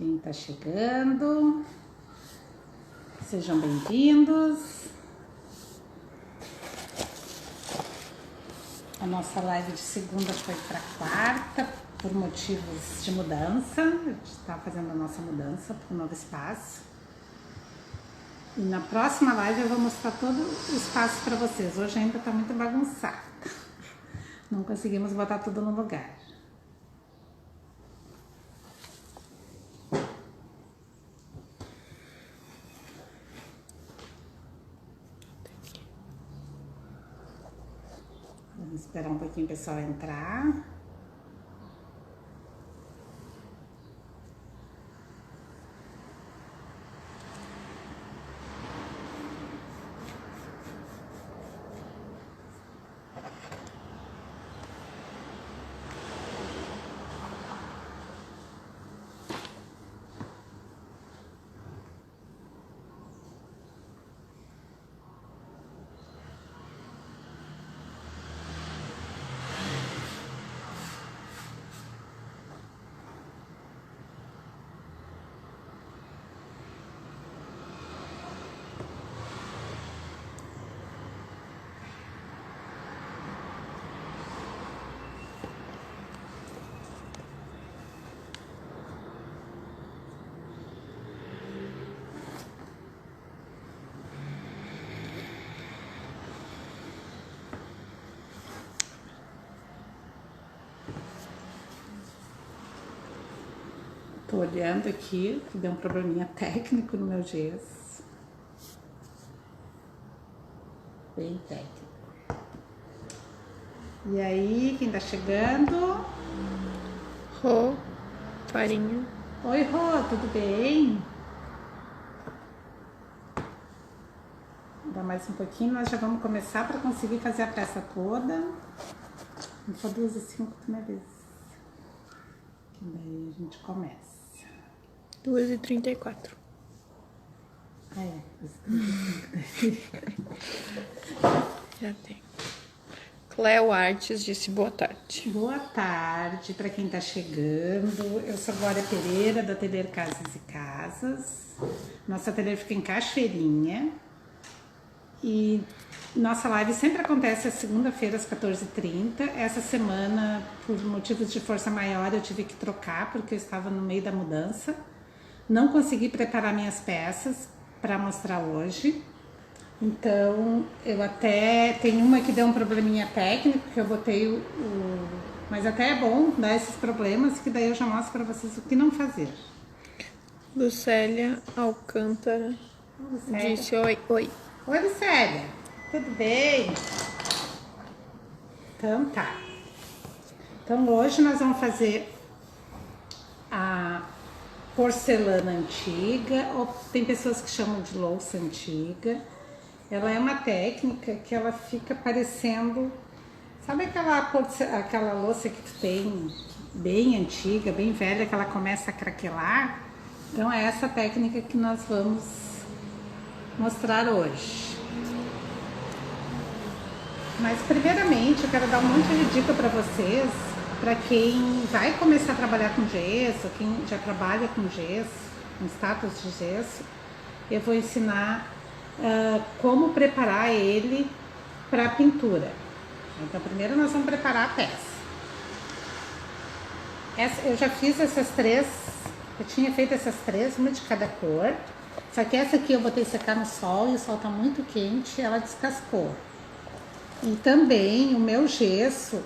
Quem está chegando, sejam bem-vindos. A nossa live de segunda foi para quarta, por motivos de mudança. A gente está fazendo a nossa mudança para um novo espaço. E na próxima live eu vou mostrar todo o espaço para vocês. Hoje ainda está muito bagunçado. Não conseguimos botar tudo no lugar. Vamos esperar um pouquinho o pessoal entrar. Tô olhando aqui, que deu um probleminha técnico no meu gesso. Bem técnico. E aí, quem tá chegando? Rô, farinha. Oi, Rô, tudo bem? Dá mais um pouquinho, nós já vamos começar para conseguir fazer a peça toda. Só 2h05 de uma vez. Daí a gente começa. 2h34. Ah, é. Já tem. Cleo Artes disse boa tarde. Boa tarde para quem está chegando. Eu sou Glória Pereira, do Ateliê Casas e Casas. Nosso ateliê fica em Cachoeirinha. E nossa live sempre acontece às segunda-feiras, às 14h30. Essa semana, por motivos de força maior, eu tive que trocar, porque eu estava no meio da mudança. Não consegui preparar minhas peças para mostrar hoje. Então, eu até tenho uma que deu um probleminha técnico, que eu botei mas até é bom dar esses problemas, que daí eu já mostro para vocês o que não fazer. Lucélia Alcântara disse oi. Oi, Lucélia. Tudo bem? Então tá. Então hoje nós vamos fazer a porcelana antiga, ou tem pessoas que chamam de louça antiga. Ela é uma técnica que ela fica parecendo, sabe aquela louça que tu tem bem antiga, bem velha, que ela começa a craquelar? Então é essa técnica que nós vamos mostrar hoje. Mas primeiramente eu quero dar um monte de dica para vocês, para quem vai começar a trabalhar com gesso, quem já trabalha com gesso, com status de gesso. Eu vou ensinar como preparar ele para pintura. Então primeiro nós vamos preparar a peça. Eu já fiz essas três, eu tinha feito essas três, uma de cada cor. Só que essa aqui eu botei secar no sol e o sol tá muito quente e ela descascou. E também o meu gesso,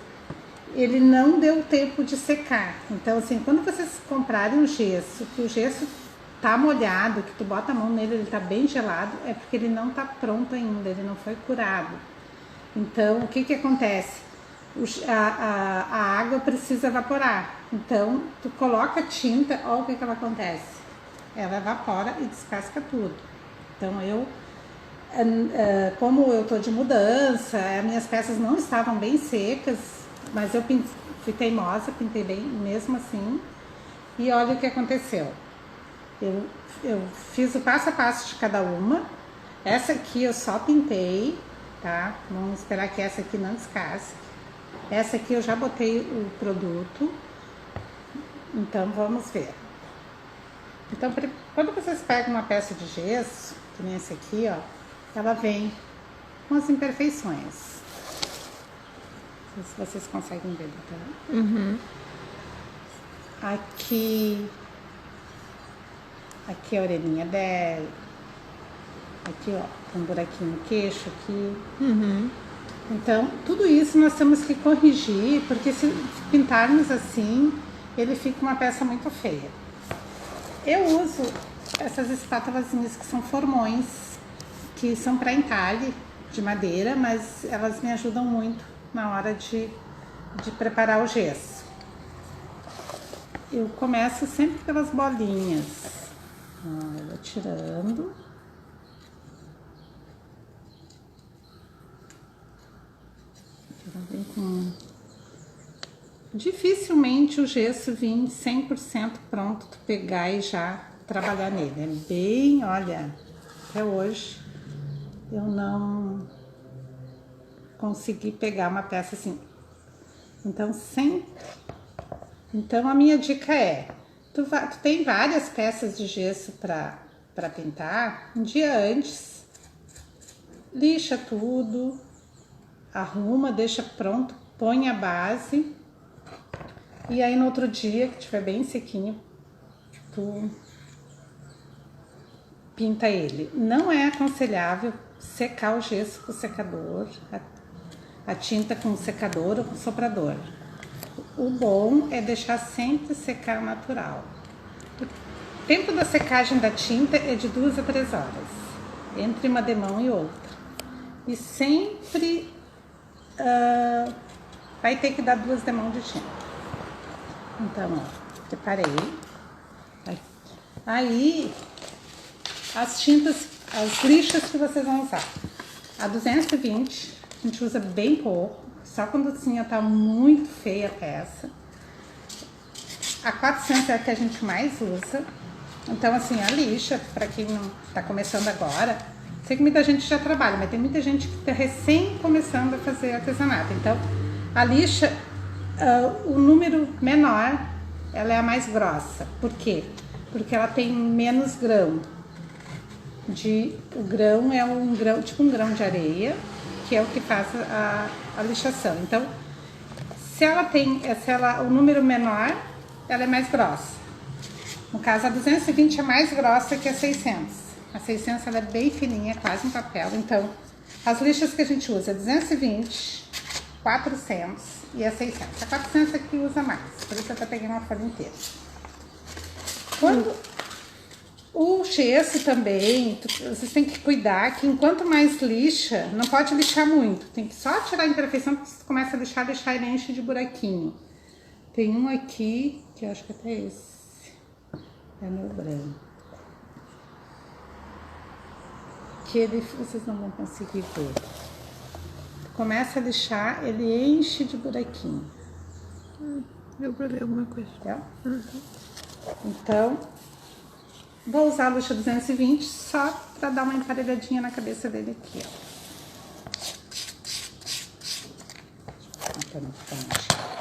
ele não deu tempo de secar. Então assim, quando vocês comprarem um gesso, que o gesso tá molhado, que tu bota a mão nele, ele tá bem gelado, é porque ele não tá pronto ainda, ele não foi curado. Então, o que que acontece? A água precisa evaporar. Então, tu coloca a tinta, olha o que que ela acontece. Ela evapora e descasca tudo. Então, como eu tô de mudança, as minhas peças não estavam bem secas, mas eu fui teimosa, pintei bem mesmo assim. E olha o que aconteceu. Eu fiz o passo a passo de cada uma. Essa aqui eu só pintei, tá? Vamos esperar que essa aqui não descasque. Essa aqui eu já botei o produto. Então vamos ver. Então, quando vocês pegam uma peça de gesso, que nem esse aqui, ó, ela vem com as imperfeições. Não sei se vocês conseguem ver, tá? Uhum. Aqui a orelhinha dela. Aqui, ó, tem um buraquinho no queixo aqui. Uhum. Então, tudo isso nós temos que corrigir, porque se pintarmos assim, ele fica uma peça muito feia. Eu uso essas espátulazinhas que são formões, que são para entalhe de madeira, mas elas me ajudam muito na hora de preparar o gesso. Eu começo sempre pelas bolinhas. Eu vou tirando. Vem com... Dificilmente o gesso vem 100% pronto, tu pegar e já trabalhar nele. É bem, olha, até hoje eu não consegui pegar uma peça assim. Então a minha dica é, tu tem várias peças de gesso para pintar, um dia antes, lixa tudo, arruma, deixa pronto, põe a base. E aí no outro dia, que tiver bem sequinho, tu pinta ele. Não é aconselhável secar o gesso com o secador, a tinta com o secador ou com o soprador. O bom é deixar sempre secar natural. O tempo da secagem da tinta é de 2 a 3 horas, entre uma demão e outra. E sempre vai ter que dar 2 demãos de tinta. Então, ó, preparei. Aí, as tintas, as lixas que vocês vão usar. A 220, a gente usa bem pouco, só quando assim tá muito feia a peça. A 400 é a que a gente mais usa. Então, assim, a lixa, para quem não tá começando agora, sei que muita gente já trabalha, mas tem muita gente que tá recém começando a fazer artesanato. Então, a lixa, o número menor, ela é a mais grossa. Por quê? Porque ela tem menos grão. O grão é um grão, tipo um grão de areia, que é o que faz a lixação. Então, o número menor, ela é mais grossa. No caso, a 220 é mais grossa que a 600. A 600 ela é bem fininha, quase um papel. Então, as lixas que a gente usa é 220, 400 e a 600. A 400 é que usa mais, por isso eu tô pegando uma folha inteira. Quando o gesso também, vocês têm que cuidar que enquanto mais lixa, não pode lixar muito. Tem que só tirar a imperfeição, porque você começa a lixar ele enche de buraquinho. Tem um aqui, que eu acho que até esse é meu branco. Que vocês não vão conseguir ver. Começa a lixar, ele enche de buraquinho. Deu pra ver alguma coisa. Tá? Uhum. Então, vou usar a lixa 220 só para dar uma emparelhadinha na cabeça dele aqui, ó.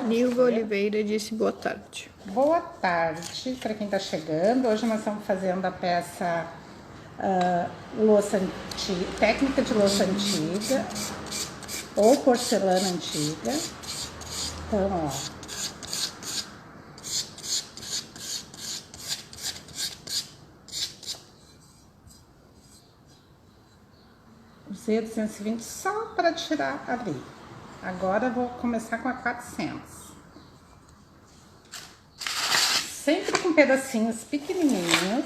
Nilva Oliveira disse boa tarde. Boa tarde para quem está chegando. Hoje nós estamos fazendo a peça louça antiga, técnica de louça antiga ou porcelana antiga. Então, ó. Usei a 220 só para tirar ali. Agora eu vou começar com a 400. Sempre com pedacinhos pequenininhos.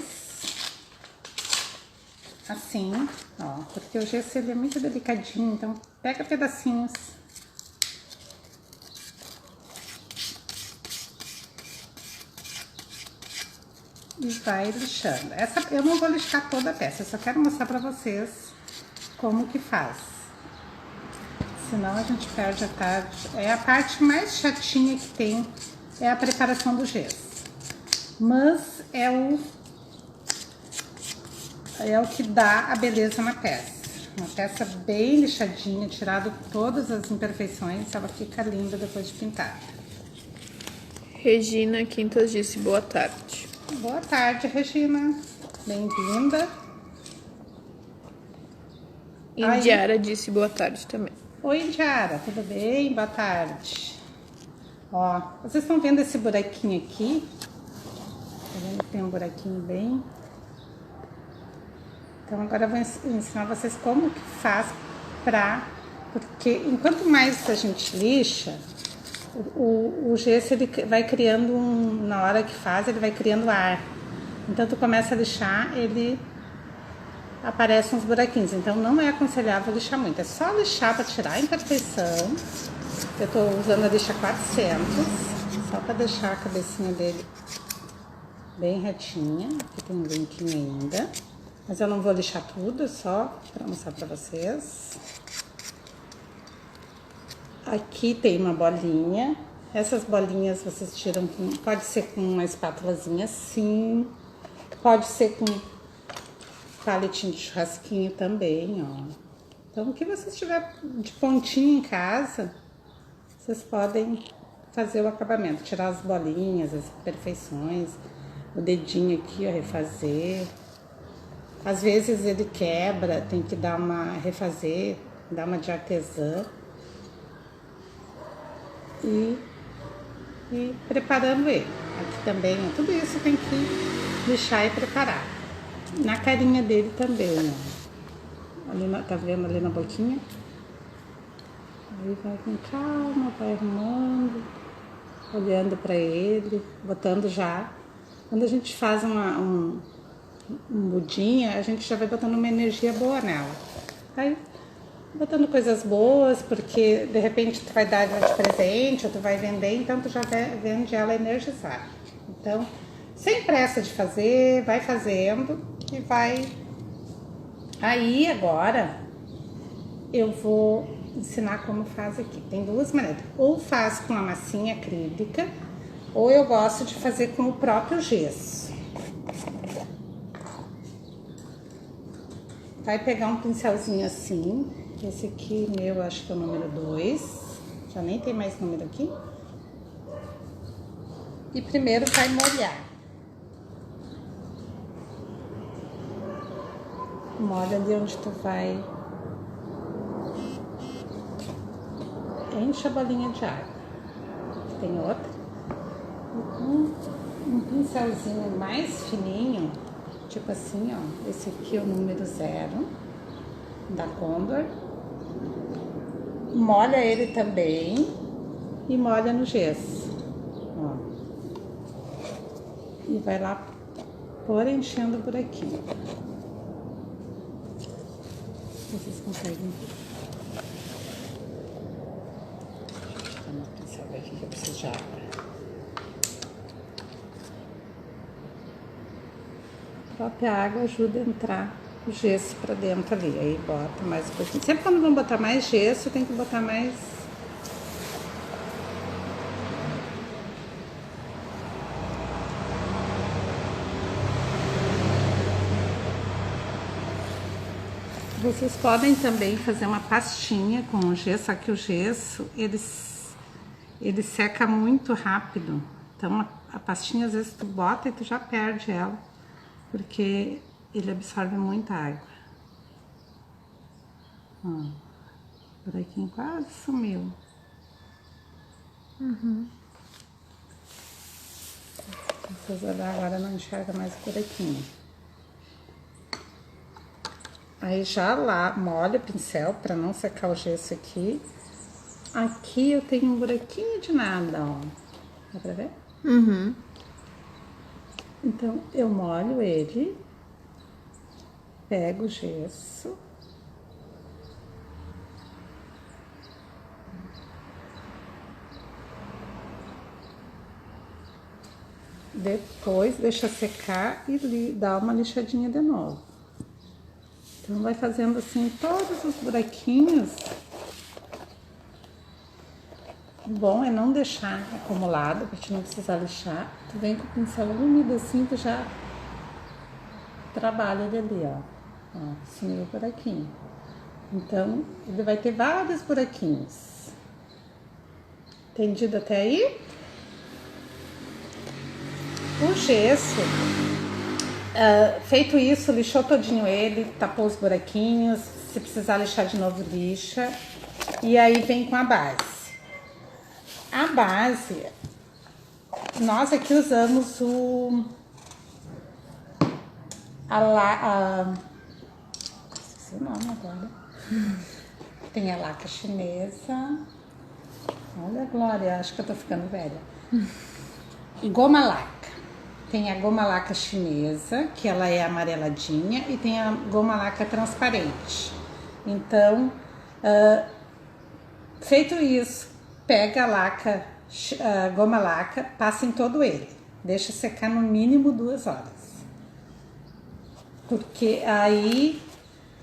Assim, ó. Porque o gesso ele é muito delicadinho, então pega pedacinhos. E vai lixando. Essa eu não vou lixar toda a peça, eu só quero mostrar pra vocês como que faz. Senão a gente perde a tarde. É a parte mais chatinha que tem, é a preparação do gesso. Mas é o que dá a beleza na peça. Uma peça bem lixadinha, tirado todas as imperfeições, ela fica linda depois de pintada. Regina Quintas disse boa tarde. Boa tarde, Regina. Bem-vinda. Indiara disse boa tarde também. Oi, Indiara, tudo bem? Boa tarde. Ó, vocês estão vendo esse buraquinho aqui? Tá vendo que tem um buraquinho bem? Então agora eu vou ensinar vocês como que faz porque enquanto mais a gente lixa, o gesso ele vai criando na hora que faz, ele vai criando ar. Então tu começa a lixar, ele aparecem uns buraquinhos. Então não é aconselhável lixar muito, é só lixar para tirar a imperfeição. Eu tô usando a lixa 400, só para deixar a cabecinha dele bem retinha. Aqui tem um ventinho ainda, mas eu não vou lixar tudo, só para mostrar para vocês. Aqui tem uma bolinha. Essas bolinhas vocês tiram pode ser com uma espátulazinha assim, pode ser com palitinho de churrasquinho também, ó. Então, o que vocês tiver de pontinho em casa, vocês podem fazer o acabamento, tirar as bolinhas, as imperfeições, o dedinho aqui, ó, refazer. Às vezes ele quebra, tem que dar refazer, dar uma de artesã. E preparando ele. Aqui também, ó, tudo isso tem que lixar e preparar. Na carinha dele também, ó. Ali, tá vendo ali na boquinha? Aí vai com calma, vai arrumando, olhando pra ele, botando já. Quando a gente faz um mudinha, a gente já vai botando uma energia boa nela. Aí, botando coisas boas, porque de repente tu vai dar de presente, ou tu vai vender, então tu já vende ela energizada. Então, sem pressa de fazer, vai fazendo e vai. Aí agora eu vou ensinar como faz aqui. Tem duas maneiras. Ou faz com a massinha acrílica, ou eu gosto de fazer com o próprio gesso. Vai pegar um pincelzinho assim. Esse aqui meu, acho que é o número 2. Já nem tem mais número aqui. E primeiro vai molhar. Molha ali onde tu vai. Enche a bolinha de água. Tem outra. Um pincelzinho mais fininho, tipo assim, ó. Esse aqui é o número 0 da Condor. Molha ele também e molha no gesso, ó. E vai lá por enchendo o buraquinho. Vocês conseguem ver. Deixa eu dar uma pincelada aqui que eu preciso de água. A própria água ajuda a entrar o gesso pra dentro ali. Aí bota mais um pouquinho. Sempre quando vão botar mais gesso, tem que botar mais. Vocês podem também fazer uma pastinha com o gesso, só que o gesso, ele seca muito rápido. Então, a pastinha, às vezes, tu bota e tu já perde ela, porque ele absorve muita água. Ó, o buraquinho quase sumiu. Vocês olhar agora, não enxerga mais o buraquinho. Aí já lá, molha o pincel para não secar o gesso aqui. Aqui eu tenho um buraquinho de nada, ó. Dá pra ver? Uhum. Então, eu molho ele. Pego o gesso. Depois, deixa secar e dá uma lixadinha de novo. Então, vai fazendo assim todos os buraquinhos. O bom é não deixar acumulado, pra gente não precisar lixar. Tu vem com o pincel úmido assim, tu já trabalha ele ali, ó. Ó, sumiu o buraquinho. Então, ele vai ter vários buraquinhos. Entendido até aí? O gesso, feito isso, lixou todinho ele, tapou os buraquinhos, se precisar lixar de novo, lixa. E aí vem com a base. A base, nós aqui usamos esqueci o nome agora. Tem a laca chinesa. Olha, Glória, acho que eu tô ficando velha. Goma laca. Tem a goma laca chinesa, que ela é amareladinha, e tem a goma laca transparente. Então, feito isso, pega a goma laca, passa em todo ele. Deixa secar no mínimo 2 horas. Porque aí,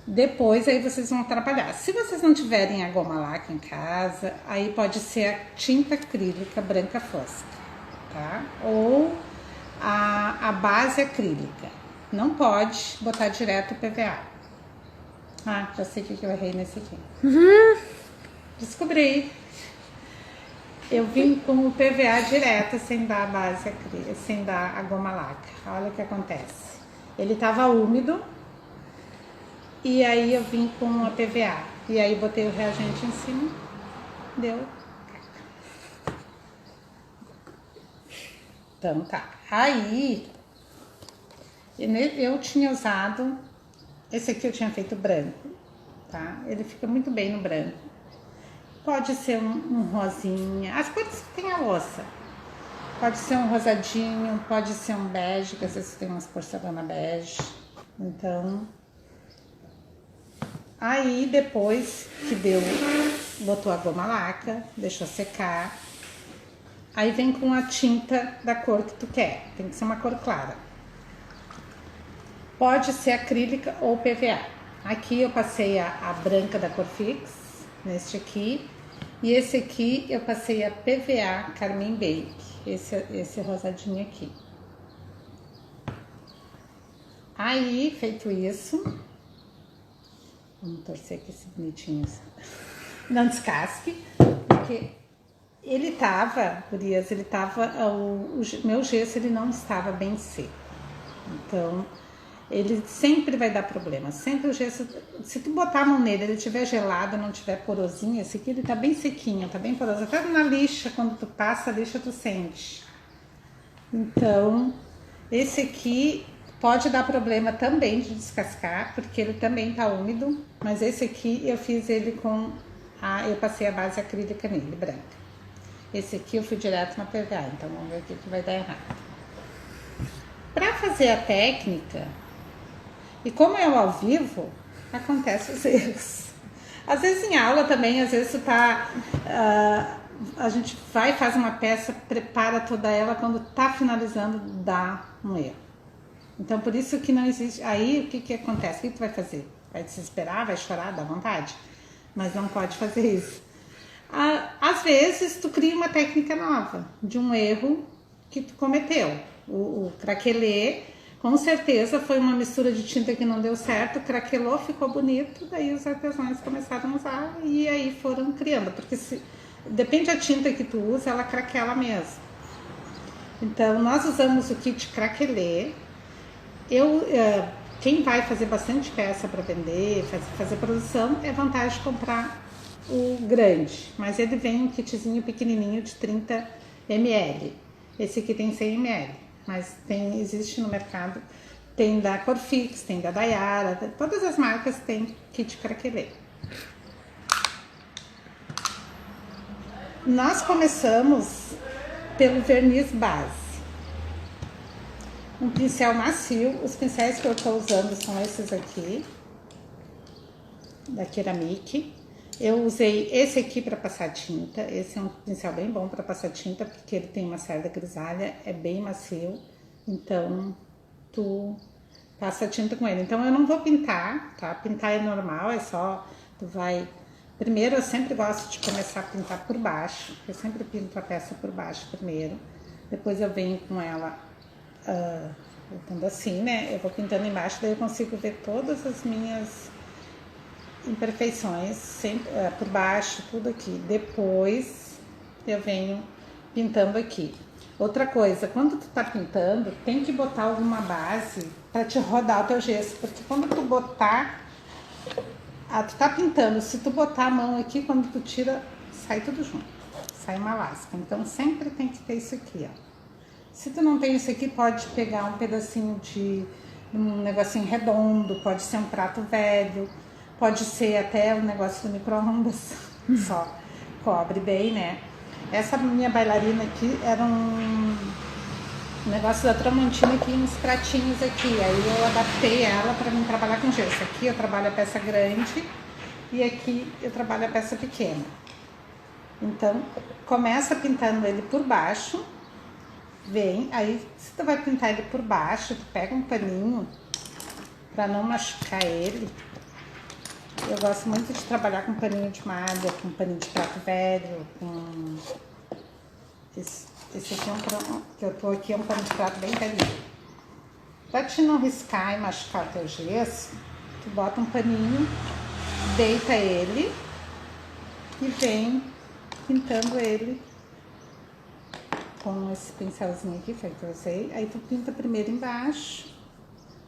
depois aí vocês vão trabalhar. Se vocês não tiverem a goma laca em casa, aí pode ser a tinta acrílica branca fosca, tá? Ou a base acrílica. Não pode botar direto o PVA. Ah, já sei o que eu errei nesse aqui. Descobri. Eu vim com o PVA direto, sem dar a base acrílica, sem dar a goma laca. Olha o que acontece. Ele tava úmido e aí eu vim com a PVA. E aí botei o reagente em cima, deu. Então tá. Aí eu tinha usado, esse aqui eu tinha feito branco, tá? Ele fica muito bem no branco. Pode ser um rosinha, as cores que tem a louça. Pode ser um rosadinho, pode ser um bege, que às vezes tem umas porcelana bege. Então, aí depois que botou a goma laca, deixou secar. Aí vem com a tinta da cor que tu quer, tem que ser uma cor clara. Pode ser acrílica ou PVA. Aqui eu passei a branca da Corfix, neste aqui. E esse aqui eu passei a PVA Carmine Bake, esse rosadinho aqui. Aí, feito isso, vamos torcer que esse bonitinho não descasque, porque ele tava, gurias, o meu gesso ele não estava bem seco. Então, ele sempre vai dar problema. Sempre o gesso, se tu botar a mão nele, ele tiver gelado, não tiver porosinho, esse aqui ele tá bem sequinho, tá bem poroso. Até na lixa, quando tu passa a lixa, tu sente. Então, esse aqui pode dar problema também de descascar, porque ele também tá úmido. Mas esse aqui eu fiz ele eu passei a base acrílica nele, branca. Esse aqui eu fui direto na PVA, então vamos ver o que vai dar errado. Para fazer a técnica, e como é ao vivo, acontece os erros. Às vezes em aula também, às vezes a gente faz uma peça, prepara toda ela, quando tá finalizando dá um erro. Então por isso que não existe. Aí o que acontece? O que tu vai fazer? Vai desesperar, vai chorar, dá vontade? Mas não pode fazer isso. Às vezes tu cria uma técnica nova, de um erro que tu cometeu. O craquelê, com certeza foi uma mistura de tinta que não deu certo, craquelou, ficou bonito, daí os artesãos começaram a usar e aí foram criando, porque depende da tinta que tu usa, ela craquela mesmo. Então nós usamos o kit craquelê. Quem vai fazer bastante peça para vender, fazer produção, é vantagem comprar o grande, mas ele vem um kitzinho pequenininho de 30 ml. Esse aqui tem 100 ml, mas existe no mercado, tem da Corfix, tem da Dayara, todas as marcas têm kit craquelê. Nós começamos pelo verniz base. Um pincel macio, os pincéis que eu estou usando são esses aqui, da Ceramic. Eu usei esse aqui para passar tinta, esse é um pincel bem bom para passar tinta, porque ele tem uma cerda grisalha, é bem macio, então tu passa tinta com ele. Então eu não vou pintar, tá? Pintar é normal, é só, primeiro eu sempre gosto de começar a pintar por baixo, eu sempre pinto a peça por baixo primeiro, depois eu venho com ela botando assim, né? Eu vou pintando embaixo, daí eu consigo ver todas as minhas imperfeições, sempre, por baixo, tudo aqui. Depois eu venho pintando aqui. Outra coisa, quando tu tá pintando, tem que botar alguma base para te rodar o teu gesso, porque quando tu botar, tu tá pintando, se tu botar a mão aqui, quando tu tira, sai tudo junto, sai uma lasca. Então sempre tem que ter isso aqui, ó. Se tu não tem isso aqui, pode pegar um pedacinho de um negocinho redondo, pode ser um prato velho, pode ser até um negócio do micro-ondas, só cobre bem, né? Essa minha bailarina aqui era um negócio da Tramontina aqui, uns pratinhos aqui. Aí eu adaptei ela para mim trabalhar com gesso. Aqui eu trabalho a peça grande e aqui eu trabalho a peça pequena. Então, começa pintando ele por baixo, vem, aí se tu vai pintar ele por baixo, tu pega um paninho para não machucar ele. Eu gosto muito de trabalhar com paninho de malha, com paninho de prato velho, com... Esse aqui que eu tô aqui é um pano de prato bem velhinho. Pra te não riscar e machucar o teu gesso, tu bota um paninho, deita ele e vem pintando ele com esse pincelzinho aqui, foi que eu usei. Aí tu pinta primeiro embaixo,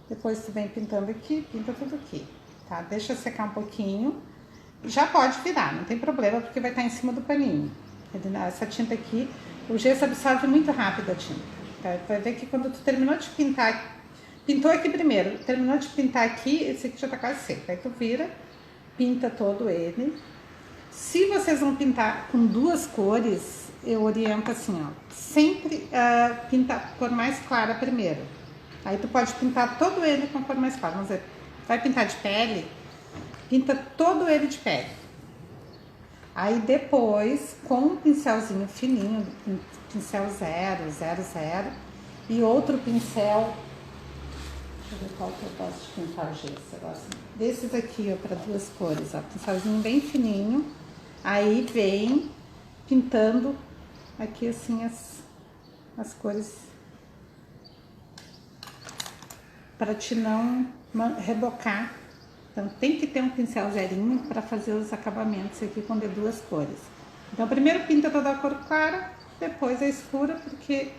depois tu vem pintando aqui, pinta tudo aqui. Tá? Deixa secar um pouquinho. Já pode virar, não tem problema, porque vai estar em cima do paninho. Essa tinta aqui, o gesso absorve muito rápido a tinta. Tá? Vai ver que quando tu terminou de pintar, pintou aqui primeiro, terminou de pintar aqui, esse aqui já tá quase seco. Aí tu vira, pinta todo ele. Se vocês vão pintar com duas cores, eu oriento assim, ó, sempre pintar cor mais clara primeiro. Aí tu pode pintar todo ele com cor mais clara, mas vai pintar de pele, pinta todo ele de pele. Aí depois, com um pincelzinho fininho, pincel 000 e outro pincel, deixa eu ver qual que eu gosto de pintar o gesso. Eu gosto desses aqui, ó, para duas cores, ó, pincelzinho bem fininho. Aí vem pintando aqui assim as cores, para te não rebocar. Então tem que ter um pincel zerinho para fazer os acabamentos aqui com de duas cores. Então primeiro pinta toda a cor clara, depois a escura, porque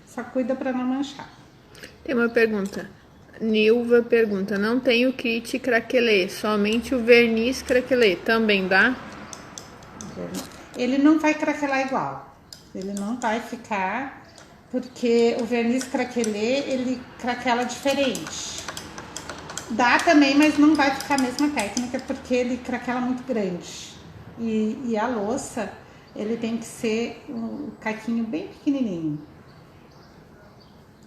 só cuida para não manchar. Tem uma pergunta. Nilva pergunta, não tem o kit craquelê, somente o verniz craquelê, também dá? Ele não vai craquelar igual, ele não vai ficar, porque o verniz craquelê, ele craquela diferente. Dá também, mas não vai ficar a mesma técnica, porque ele craquela muito grande. E a louça, ele tem que ser um caquinho bem pequenininho.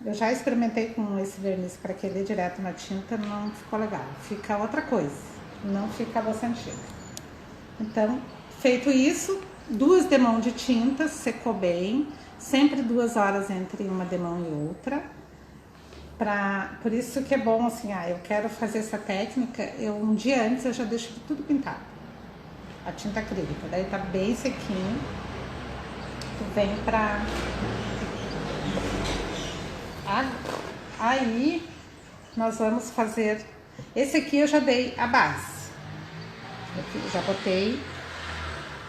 Eu já experimentei com esse verniz craquelê direto na tinta, não ficou legal. Fica outra coisa, não fica a louça antiga. Então, feito isso, 2 demãos de tinta, secou bem. Sempre 2 horas entre uma demão e outra. Por isso que é bom, assim, eu quero fazer essa técnica, um dia antes eu já deixo tudo pintado. A tinta acrílica, daí tá bem sequinho. Tu vem pra... Aí, nós vamos fazer... Esse aqui eu já dei a base. Eu já botei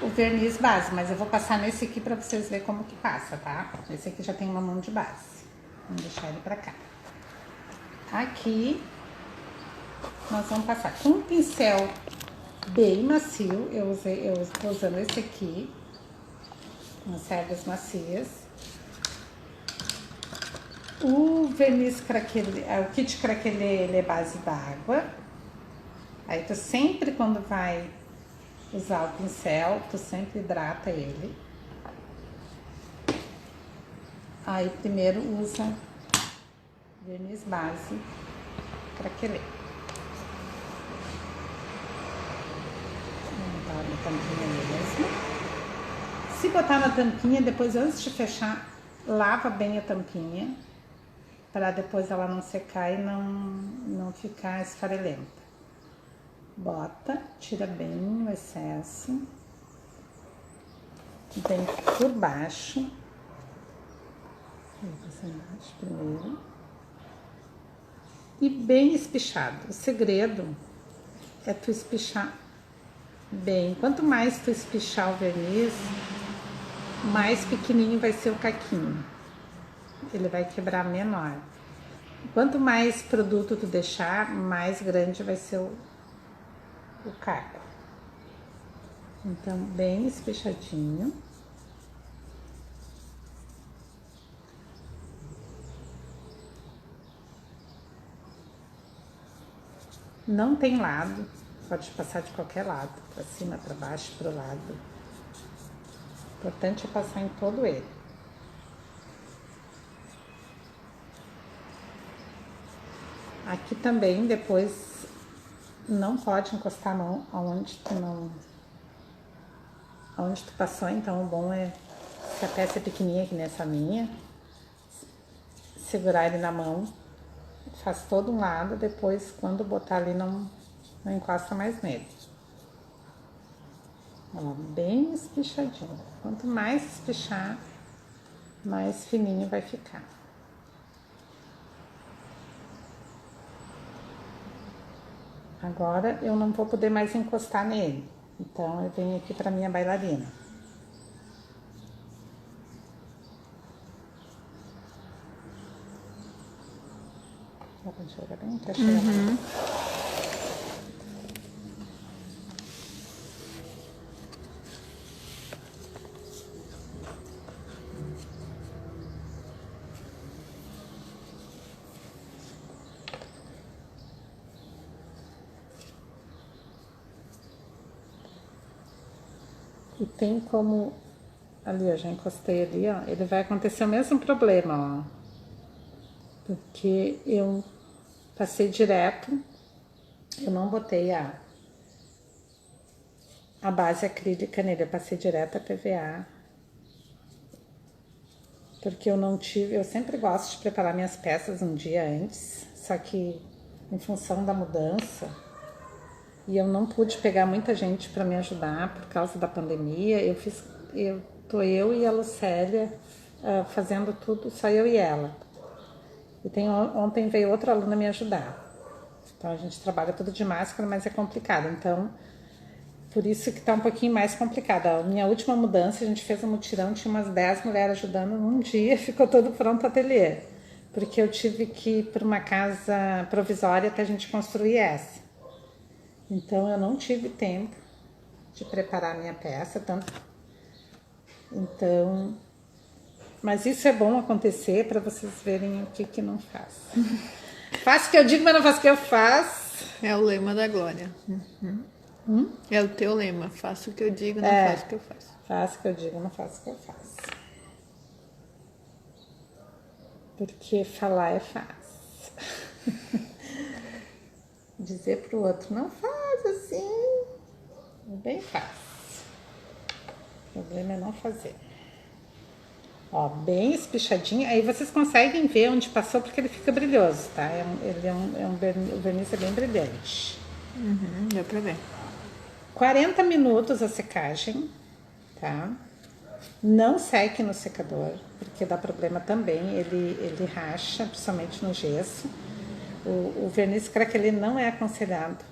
o verniz base, mas eu vou passar nesse aqui pra vocês verem como que passa, tá? Esse aqui já tem uma mão de base. Vamos deixar ele pra cá. Aqui, nós vamos passar com um pincel bem macio. Eu estou usando esse aqui, com as cerdas macias. O verniz craquelê, o kit craquelê, ele é base d'água. Aí tu sempre, quando vai usar o pincel, tu sempre hidrata ele. Aí primeiro usa verniz base craquelê. Vou botar na tampinha mesmo. Se botar na tampinha, depois antes de fechar, lava bem a tampinha, para depois ela não secar e não ficar esfarelenta. Bota, tira bem o excesso, vem por baixo. Vou passar embaixo primeiro. E bem espichado. O segredo é tu espichar bem. Quanto mais tu espichar o verniz, mais pequenininho vai ser o caquinho. ele vai quebrar menor. Quanto mais produto tu deixar, mais grande vai ser o caco. Então, bem espichadinho. Não tem lado, pode passar de qualquer lado, para cima, para baixo, para o lado. O importante é passar em todo ele. Aqui também, depois, não pode encostar a mão aonde tu passou, então o bom é, se a peça é pequenininha, que nessa minha, segurar ele na mão, faz todo um lado, depois quando botar ali não encosta mais nele. Ó, bem espichadinho. Quanto mais espichar, mais fininho vai ficar. Agora eu não vou poder mais encostar nele, então eu venho aqui para minha bailarina. Pode chegar bem, quer chegar bem. E tem como, ali eu já encostei ali, ó, ele vai acontecer o mesmo problema, ó. Porque eu passei direto, eu não botei a base acrílica nele, eu passei direto a PVA. Porque eu sempre gosto de preparar minhas peças um dia antes, só que em função da mudança, e eu não pude pegar muita gente para me ajudar por causa da pandemia, tô eu e a Lucélia fazendo tudo, só eu e ela. E ontem veio outra aluna me ajudar. Então a gente trabalha tudo de máscara, mas é complicado. Então, por isso que tá um pouquinho mais complicado. A minha última mudança, a gente fez um mutirão, tinha umas 10 mulheres ajudando num dia, ficou todo pronto o ateliê. Porque eu tive que ir para uma casa provisória até a gente construir essa. Então eu não tive tempo de preparar a minha peça, então, mas isso é bom acontecer para vocês verem o que não faz. Faço o que eu digo, mas não faço o que eu faço. É o lema da Glória. É o teu lema. Faço o que eu digo, não faço o que eu faço. Faço o que eu digo, não faço o que eu faço. Porque falar é fácil. Dizer pro outro, não faz assim, é bem fácil. O problema é não fazer. Ó, bem espichadinho. Aí vocês conseguem ver onde passou porque ele fica brilhoso, tá? O verniz é bem brilhante. Deu pra ver. 40 minutos a secagem, tá? Não seque no secador, porque dá problema também, ele racha, principalmente no gesso. O verniz craquelê não é aconselhado.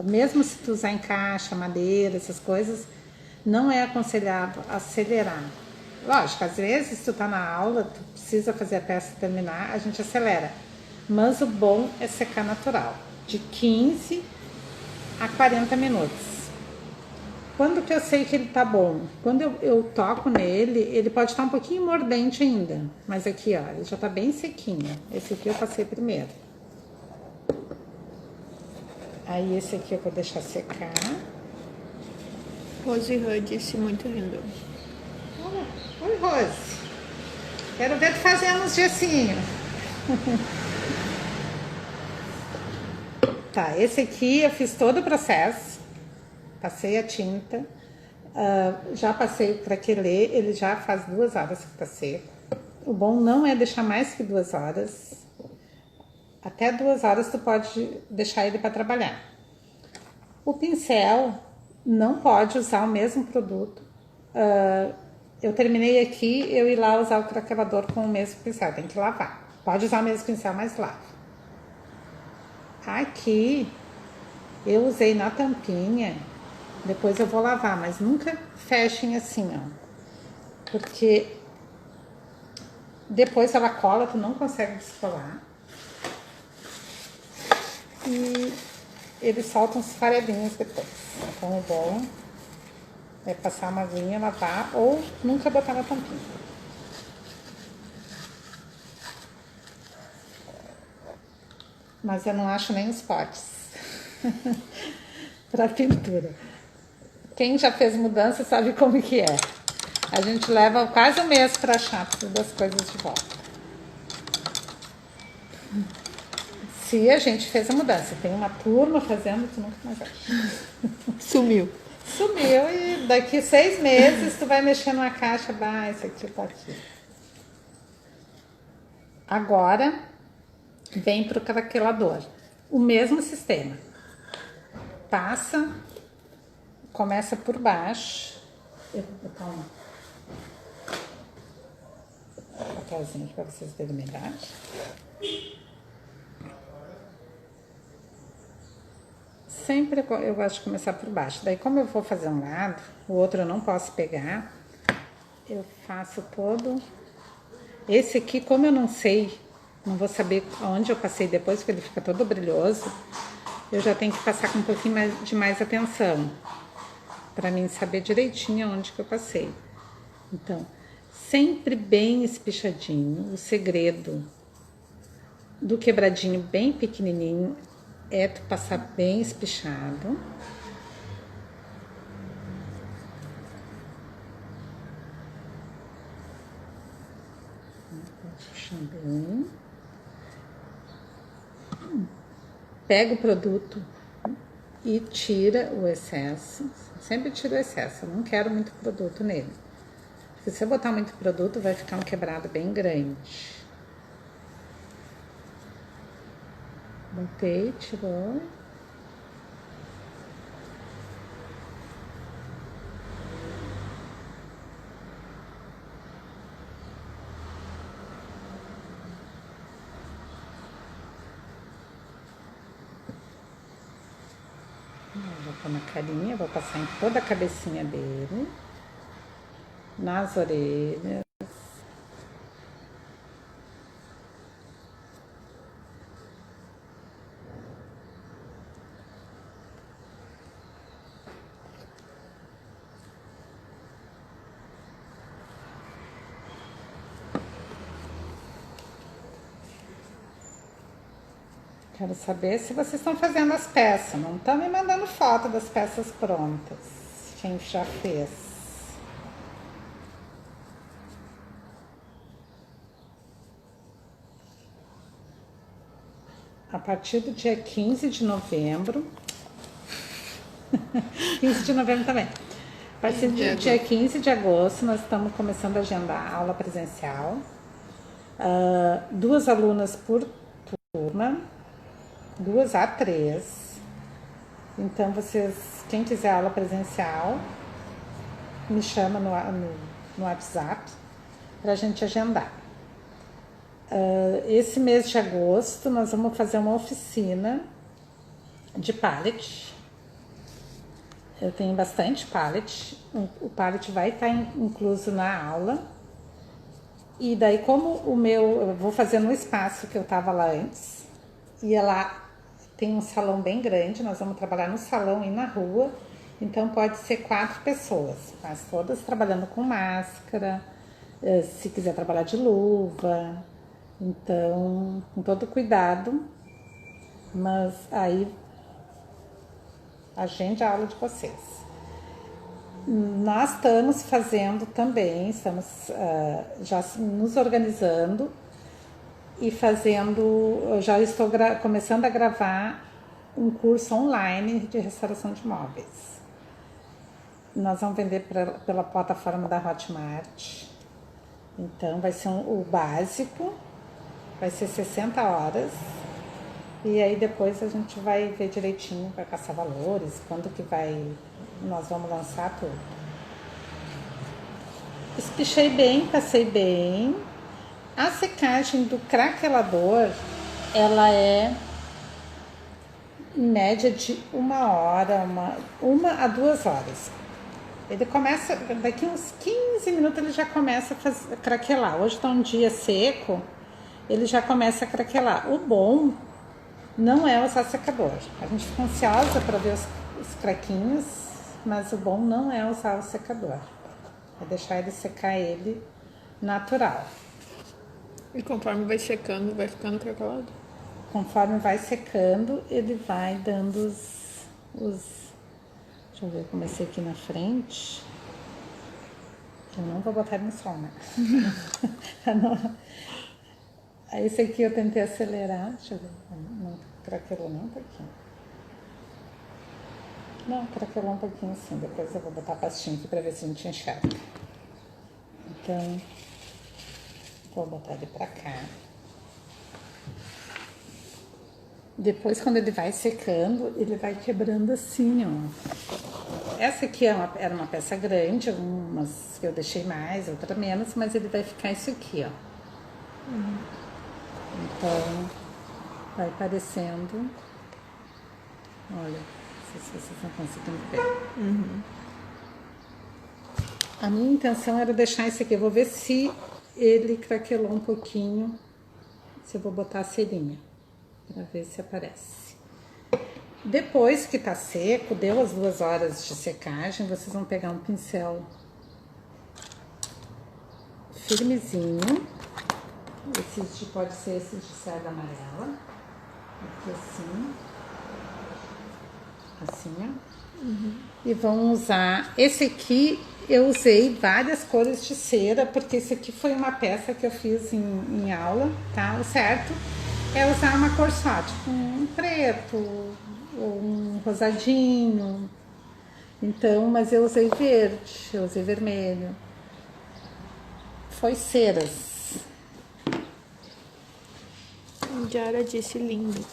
Mesmo se tu usar em caixa, madeira, essas coisas, não é aconselhado acelerar. Lógico, às vezes tu tá na aula, tu precisa fazer a peça terminar, a gente acelera. Mas o bom é secar natural, de 15 a 40 minutos. Quando que eu sei que ele tá bom? Quando eu toco nele, ele pode estar um pouquinho mordente ainda. Mas aqui, ó, ele já tá bem sequinho. Esse aqui eu passei primeiro. Aí esse aqui eu vou deixar secar. Rose Hood disse muito lindo. Oi, Rose. Quero ver tu fazendo uns gessinhos. Tá, esse aqui eu fiz todo o processo. Passei a tinta. Já passei o craquelê. Ele já faz 2 horas que tá seco. O bom não é deixar mais que 2 horas. Até 2 horas tu pode deixar ele para trabalhar. O pincel não pode usar o mesmo produto. Eu terminei aqui, eu ir lá usar o craquelador com o mesmo pincel, tem que lavar. Pode usar o mesmo pincel, mas lava. Aqui, eu usei na tampinha, depois eu vou lavar, mas nunca fechem assim, ó. Porque Depois ela cola, tu não consegue descolar. E eles soltam os farelinhos depois. Então o bom é passar uma aguinha, lavar ou nunca botar na tampinha. Mas eu não acho nem os potes para pintura. Quem já fez mudança sabe como que é. A gente leva quase um mês para achar todas as coisas de volta. Se a gente fez a mudança, tem uma turma fazendo, tu nunca mais acha. Sumiu. Sumiu e daqui 6 meses tu vai mexer numa caixa, isso aqui tá aqui. Agora vem pro craquelador. O mesmo sistema. Passa, começa por baixo. Eu vou botar um papelzinho para vocês verem melhor. Sempre eu gosto de começar por baixo. Daí, como eu vou fazer um lado, o outro eu não posso pegar, eu faço todo. Esse aqui, como eu não sei, não vou saber onde eu passei depois, porque ele fica todo brilhoso, eu já tenho que passar com um pouquinho de mais atenção, para mim saber direitinho onde que eu passei. Então, sempre bem espichadinho. O segredo do quebradinho bem pequenininho é tu passar bem espichado. Puxando bem. Pega o produto e tira o excesso. Sempre tiro o excesso. Eu não quero muito produto nele. Porque se eu botar muito produto, vai ficar um quebrado bem grande. Botei, tirou. Vou pôr na carinha, vou passar em toda a cabecinha dele. Nas orelhas. Quero saber se vocês estão fazendo as peças. Não estão me mandando foto das peças prontas. Quem já fez. A partir do dia 15 de novembro. 15 de novembro também. A partir do dia 15 de agosto, nós estamos começando a agendar a aula presencial. 2 alunas por turma. 2 a 3. Então, vocês, quem quiser aula presencial, me chama no WhatsApp para a gente agendar. Esse mês de agosto, nós vamos fazer uma oficina de pallet. Eu tenho bastante pallet. O pallet vai estar incluso na aula. E daí, como eu vou fazer no espaço que eu estava lá antes, e lá tem um salão bem grande, nós vamos trabalhar no salão e na rua, então pode ser 4 pessoas, mas todas trabalhando com máscara, se quiser trabalhar de luva, então com todo cuidado, mas aí agende a aula de vocês. Nós estamos fazendo também, estamos já nos organizando e já estou começando a gravar um curso online de restauração de móveis. Nós vamos vender pela plataforma da Hotmart. Então vai ser o básico, vai ser 60 horas. E aí depois a gente vai ver direitinho, vai passar valores, quando que nós vamos lançar tudo. Espichei bem, passei bem. A secagem do craquelador, ela é em média de 1 hora, 1 a 2 horas. Ele começa, daqui uns 15 minutos ele já começa a craquelar. Hoje está um dia seco, ele já começa a craquelar. O bom não é usar secador. A gente fica ansiosa para ver os craquinhos, mas o bom não é usar o secador. É deixar ele secar ele natural. E conforme vai secando, vai ficando craquelado? Conforme vai secando, ele vai dando os... Deixa eu ver, comecei aqui na frente. Eu não vou botar no sol, né? Aí esse aqui eu tentei acelerar. Deixa eu ver. Não craquelou não um pouquinho. Não, craquelou um pouquinho sim. Depois eu vou botar a pastinha aqui pra ver se a gente enxerga. Então, vou botar ele pra cá. Depois, quando ele vai secando, ele vai quebrando assim, ó. Essa aqui era uma peça grande, umas que eu deixei mais, outra menos, mas ele vai ficar isso aqui, ó. Então, vai parecendo... Olha, não sei se vocês estão conseguindo ver. A minha intenção era deixar esse aqui. Eu vou ver se ele craquelou um pouquinho, se eu vou botar a cerinha, para ver se aparece. Depois que tá seco, deu as 2 horas de secagem, vocês vão pegar um pincel firmezinho. Esse pode ser esse de cerda amarela. Aqui assim. Assim, ó. E vão usar... Esse aqui eu usei várias cores de cera, porque esse aqui foi uma peça que eu fiz em aula, tá? O certo é usar uma cor só, tipo um preto ou um rosadinho. Então, mas eu usei verde, eu usei vermelho. Foi ceras. Diara disse lindo.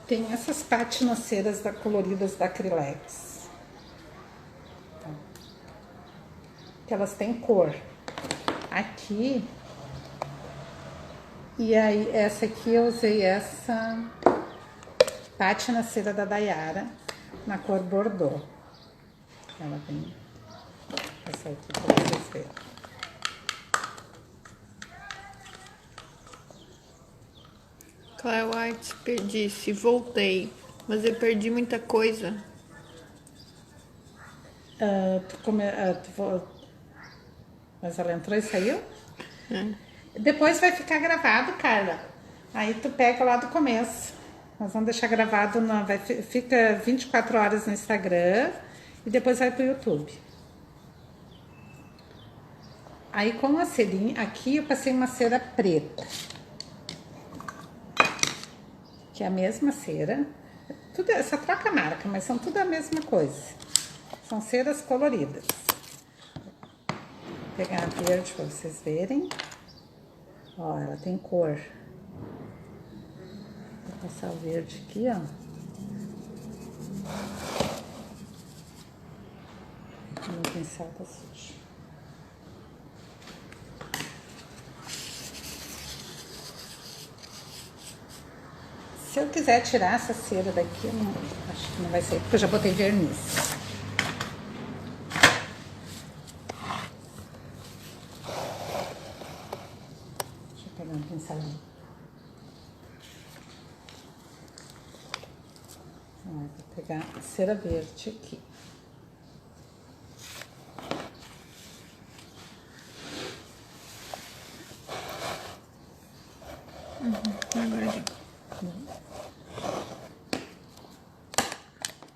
Tem essas patinaceiras coloridas da Acrylex. Tá. Que elas têm cor. Aqui. E aí, essa aqui eu usei essa patinacera da Dayara, na cor Bordeaux. Ela tem essa aqui pra vocês verem. Claire White disse, voltei, mas eu perdi muita coisa. Mas ela entrou e saiu? Depois vai ficar gravado, Carla. Aí tu pega lá do começo. Nós vamos deixar gravado, fica 24 horas no Instagram e depois vai pro YouTube. Aí com a cerinha, aqui eu passei uma cera preta. Que é a mesma cera. Tudo, só troca a marca, mas são tudo a mesma coisa. São ceras coloridas. Vou pegar a verde para vocês verem. Ó, ela tem cor. Vou passar o verde aqui, ó. Meu pincel tá sujo. Se eu quiser tirar essa cera daqui, acho que não vai sair, porque eu já botei verniz. Deixa eu pegar um pincelinho. Vou pegar a cera verde aqui.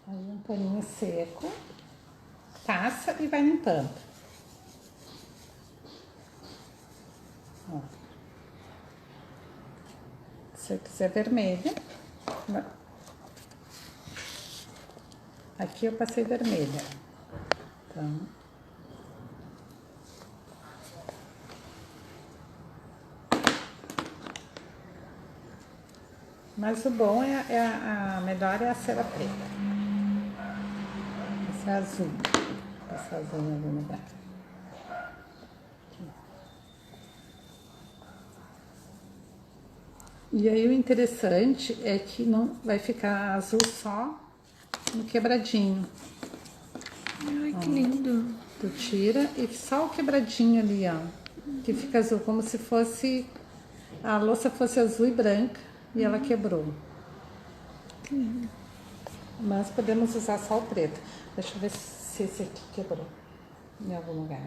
Aí um paninho seco, passa e vai limpando. Ó. Se eu quiser vermelha, aqui eu passei vermelha. Então, Mas o bom a melhor é a cera preta. Essa é azul. Essa azul em algum lugar. E aí o interessante é que não vai ficar azul só no quebradinho. Ai, que lindo. Tu tira e só o quebradinho ali, ó. Que fica azul, como se fosse... A louça fosse azul e branca e ela quebrou. Mas podemos usar só o preto. Deixa eu ver se esse aqui quebrou em algum lugar.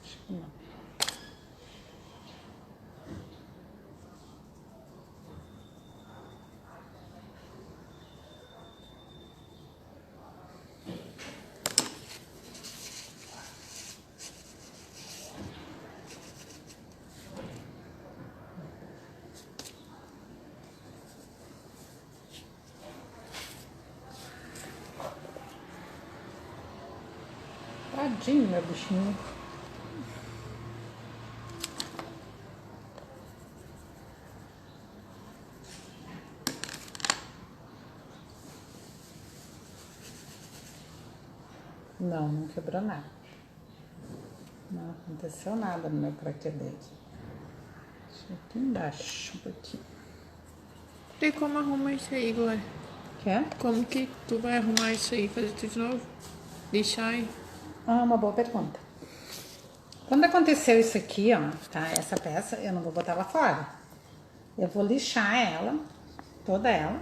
Acho que não. Tadinho, meu bichinho. Não quebrou nada. Não aconteceu nada no meu craquelê. Deixa aqui embaixo um pouquinho. E como arruma isso aí, Glória? Quer? Como que tu vai arrumar isso aí? Fazer tudo de novo? Lixar aí? Uma boa pergunta. Quando aconteceu isso aqui, ó, tá? Essa peça, eu não vou botar lá fora. Eu vou lixar ela, toda ela.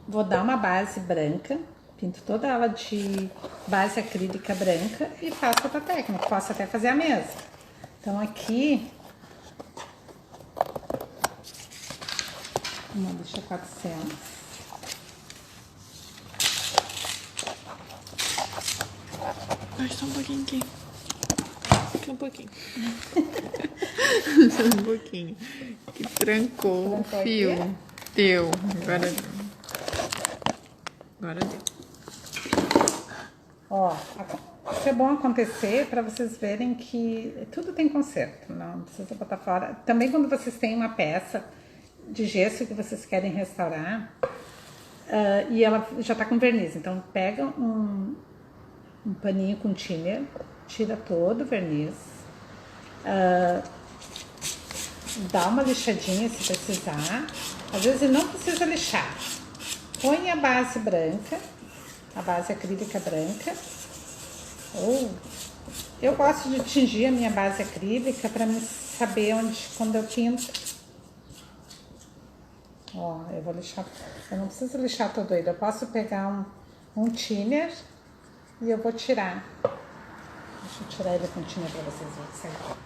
Vou dar uma base branca, pinto toda ela de base acrílica branca e faço outra técnica. Posso até fazer a mesa. Então aqui, uma lixa 400. Só um pouquinho aqui. Só um pouquinho. Só um pouquinho. Que trancou o fio. Aqui? Deu. Agora deu. Agora deu. Ó, isso é bom acontecer para vocês verem que tudo tem conserto, não precisa botar fora. Também quando vocês têm uma peça de gesso que vocês querem restaurar e ela já tá com verniz, então pega um paninho com thinner, tira todo o verniz, dá uma lixadinha se precisar, às vezes não precisa lixar, põe a base branca, a base acrílica branca, ou eu gosto de tingir a minha base acrílica para saber quando eu pinto. Ó, eu vou lixar, eu não preciso lixar todo ele, eu posso pegar um thinner e eu vou tirar. Deixa eu tirar ele com thinner para vocês verem certo.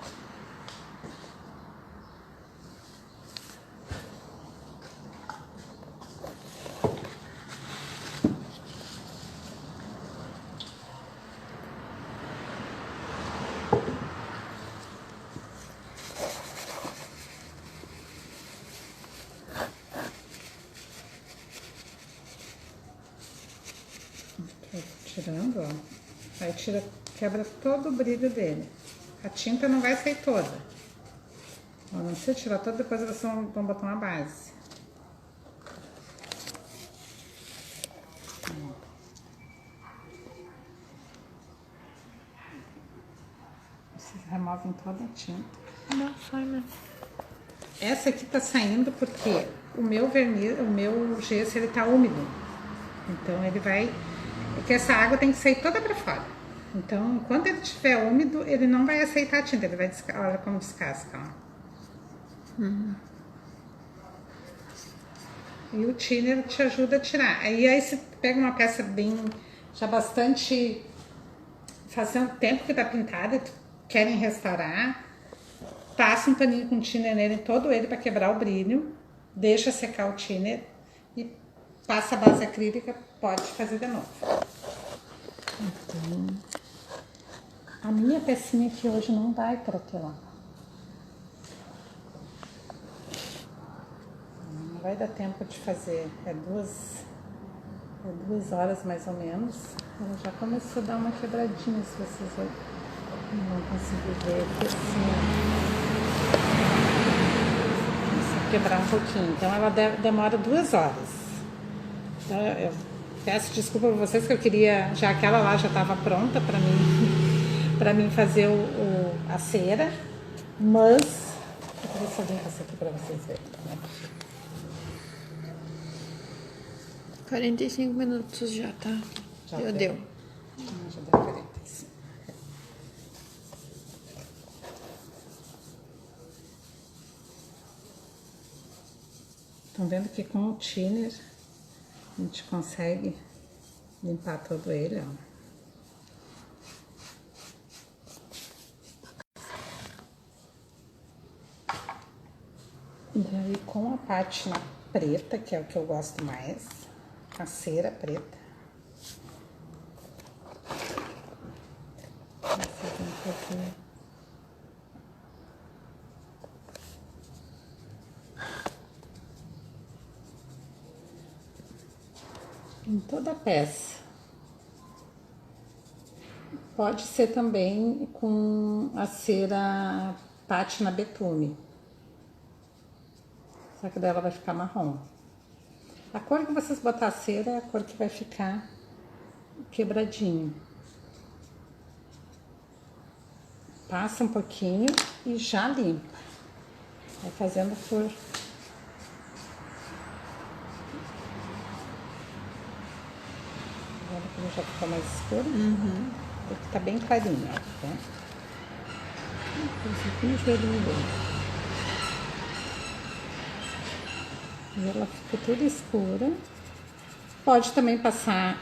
Tirando, ó. Aí quebra todo o brilho dele. A tinta não vai sair toda. Ó, não precisa tirar toda, depois vocês vão botar uma base. Vocês removem toda a tinta. Não, sai mesmo. Essa aqui tá saindo porque o meu verniz, o meu gesso, ele tá úmido. Então ele vai... Porque essa água tem que sair toda para fora. Então, enquanto ele estiver úmido, ele não vai aceitar a tinta. Ele vai descascar. Olha como descasca, ó. E o thinner te ajuda a tirar. Aí você pega uma peça bem... Já bastante... Faz um tempo que tá pintada, querem restaurar. Passa um paninho com thinner nele, todo ele, para quebrar o brilho. Deixa secar o thinner. E passa a base acrílica, pode fazer de novo. Então, a minha pecinha aqui hoje não vai para aquela. Não vai dar tempo de fazer. É 2 horas mais ou menos. Ela já começou a dar uma quebradinha, se vocês não conseguirem ver aqui assim. quebrar um pouquinho. Então ela demora 2 horas. Então eu peço desculpa pra vocês que eu queria, já aquela lá já estava pronta para mim, para mim fazer a cera, mas eu vou fazer essa aqui para vocês verem. Né? 45 minutos já, tá? Já deu. Já deu 45. Estão vendo que com o thinner a gente consegue limpar todo ele, ó. E aí com a pátina preta, que é o que eu gosto mais, a cera preta. Vou fazer um pouquinho. Em toda a peça. Pode ser também com a cera pátina betume. Só que daí ela vai ficar marrom. A cor que vocês botar a cera é a cor que vai ficar quebradinho. Passa um pouquinho e já limpa. Vai fazendo por... Agora que já ficou mais escuro. Porque tá bem clarinho, ó. Tá? Um joelhinho dele. E ela fica toda escura. Pode também passar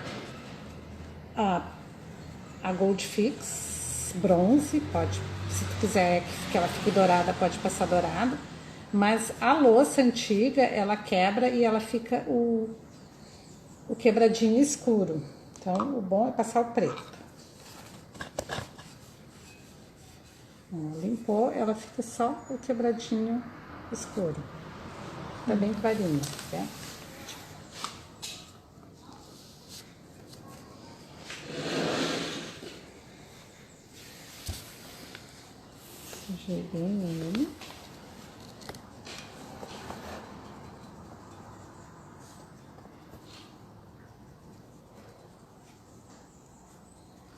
a Gold Fix bronze, pode, se tu quiser que ela fique dourada, pode passar dourado. Mas a louça antiga, ela quebra e ela fica o quebradinho escuro. Então, o bom é passar o preto. Limpou, ela fica só o quebradinho escuro. Tá bem clarinho, tá? Sujei bem ele.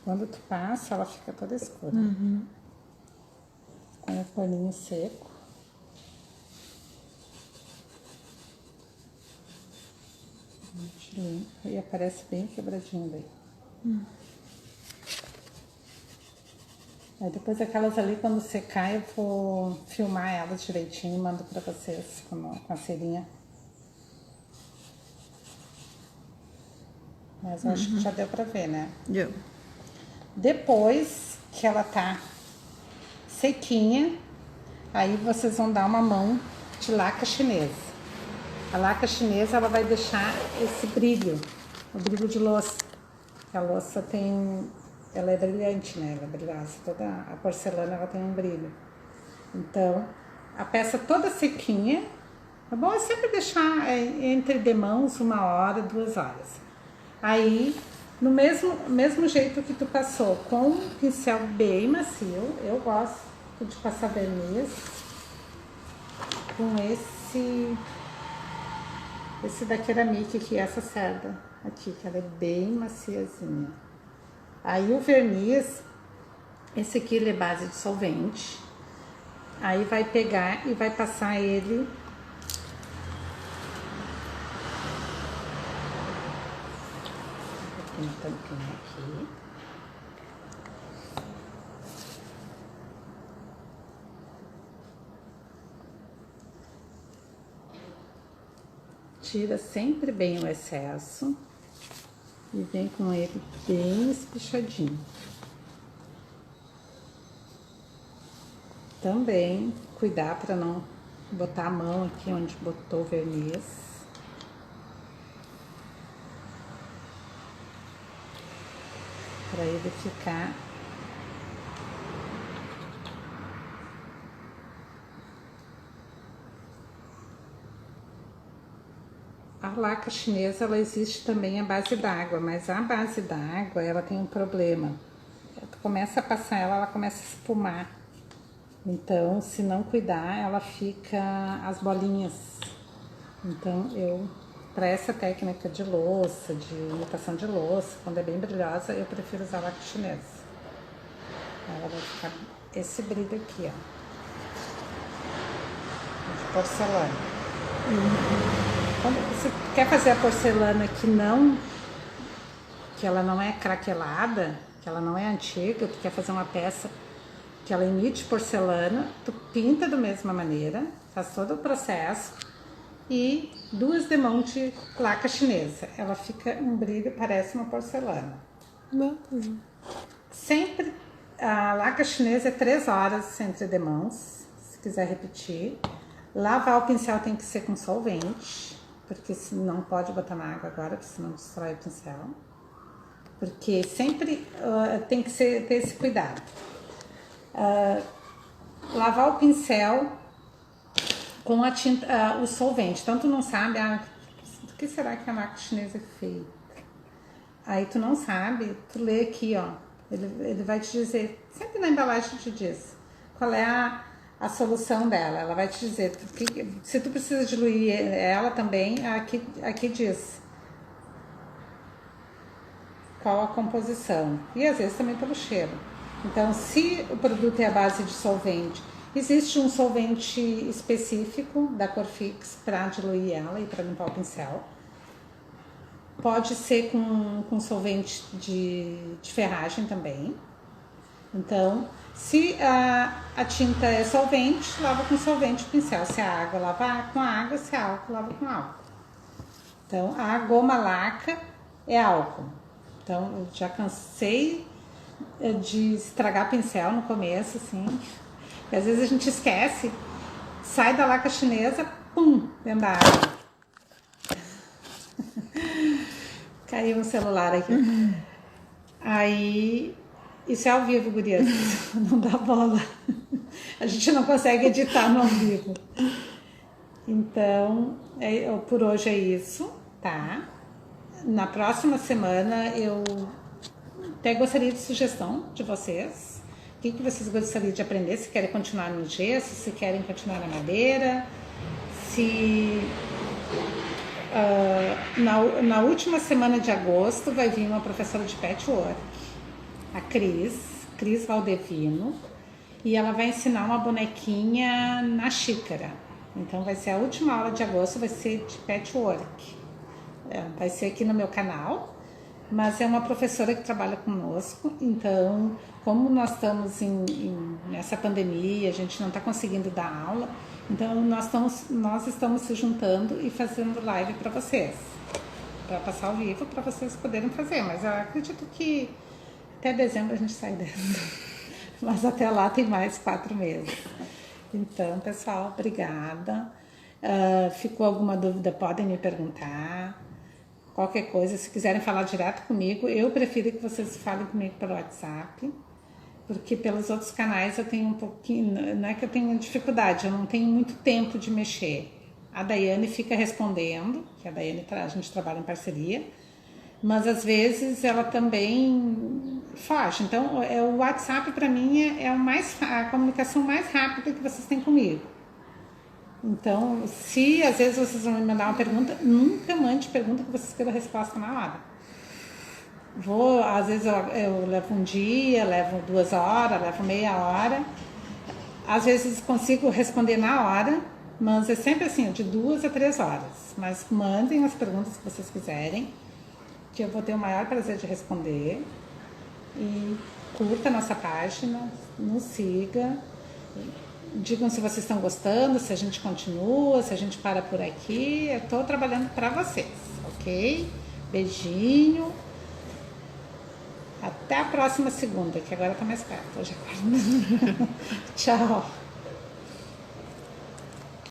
Quando tu passa, ela fica toda escura. Com o paninho seco. A gente limpa e aparece bem quebradinho daí. Aí depois aquelas ali, quando secar, eu vou filmar elas direitinho e mando pra vocês com a cerinha. Mas eu acho que já deu pra ver, né? Deu. Depois que ela tá sequinha, aí vocês vão dar uma mão de laca chinesa. A laca chinesa, ela vai deixar esse brilho, o brilho de louça. A louça tem, ela é brilhante, né? Ela é brilhosa. Toda a porcelana, ela tem um brilho. Então, a peça toda sequinha, é bom é sempre deixar entre demãos 1 hora, 2 horas. Aí, no mesmo jeito que tu passou, com um pincel bem macio, eu gosto de passar verniz com esse da Ceramic aqui, essa cerda aqui, que ela é bem maciazinha. Aí o verniz, esse aqui ele é base de solvente, aí vai pegar e vai passar ele uma tampinha aqui. Tira sempre bem o excesso e vem com ele bem espichadinho. Também cuidar para não botar a mão aqui onde botou o verniz. Para ele ficar a laca chinesa, ela existe também à base d'água, mas a base d'água, ela tem um problema. Tu começa a passar ela, ela começa a espumar. Então, se não cuidar, ela fica as bolinhas. Então, para essa técnica de louça, de imitação de louça, quando é bem brilhosa, eu prefiro usar laca chinesa. Ela vai ficar esse brilho aqui, ó, de porcelana. Quando você quer fazer a porcelana que ela não é craquelada, que ela não é antiga, tu quer fazer uma peça que ela imite porcelana, tu pinta da mesma maneira, faz todo o processo e 2 demãos de laca chinesa. Ela fica um brilho, parece uma porcelana. Sempre a laca chinesa é 3 horas entre demãos, se quiser repetir. Lavar o pincel tem que ser com solvente, porque não pode botar na água agora, porque senão destrói o pincel. Porque sempre tem que ter esse cuidado. Lavar o pincel com a tinta, o solvente. Então tu não sabe, do que será que a laca chinesa é feita? Aí tu não sabe, tu lê aqui, ó. Ele vai te dizer, sempre na embalagem te diz qual é a solução dela. Ela vai te dizer, se tu precisa diluir ela também, aqui diz qual a composição. E às vezes também pelo cheiro. Então, se o produto é à base de solvente, existe um solvente específico da Corfix para diluir ela e para limpar o pincel. Pode ser com solvente de ferragem também. Então, se a tinta é solvente, lava com solvente o pincel. Se a água, lava com água. Se a álcool, lava com álcool. Então, a goma laca é álcool. Então, eu já cansei de estragar pincel no começo, assim. E às vezes a gente esquece, sai da laca chinesa, pum, dentro da água. Caiu um celular aqui. Aí, isso é ao vivo, gurias. Não dá bola. A gente não consegue editar no ao vivo. Então, por hoje é isso, tá? Na próxima semana eu até gostaria de sugestão de vocês. O que vocês gostariam de aprender? Se querem continuar no gesso, se querem continuar na madeira, se... na última semana de agosto vai vir uma professora de patchwork, a Cris Valdevino, e ela vai ensinar uma bonequinha na xícara. Então vai ser a última aula de agosto, vai ser de patchwork. Vai ser aqui no meu canal, mas é uma professora que trabalha conosco. Então, como nós estamos nessa pandemia, a gente não está conseguindo dar aula, então nós estamos se juntando e fazendo live para vocês, para passar ao vivo, para vocês poderem fazer. Mas eu acredito que até dezembro a gente sai dessa, mas até lá tem mais 4 meses. Então, pessoal, obrigada. Ficou alguma dúvida, podem me perguntar. Qualquer coisa, se quiserem falar direto comigo, eu prefiro que vocês falem comigo pelo WhatsApp, porque pelos outros canais eu tenho um pouquinho, não é que eu tenho dificuldade, eu não tenho muito tempo de mexer. A Daiane fica respondendo, que a Daiane, a gente trabalha em parceria, mas às vezes ela também foge. Então, o WhatsApp para mim é a comunicação mais rápida que vocês têm comigo. Então, se às vezes vocês vão me mandar uma pergunta, nunca mande pergunta que vocês queiram a resposta na hora. Às vezes eu levo um dia, levo 2 horas, levo meia hora. Às vezes consigo responder na hora, mas é sempre assim, de 2 a 3 horas. Mas mandem as perguntas que vocês quiserem, que eu vou ter o maior prazer de responder. E curta a nossa página, nos siga. Digam se vocês estão gostando, se a gente continua, se a gente para por aqui. Eu estou trabalhando para vocês, ok? Beijinho. Até a próxima segunda, que agora está mais perto. Hoje é quarta. Tchau.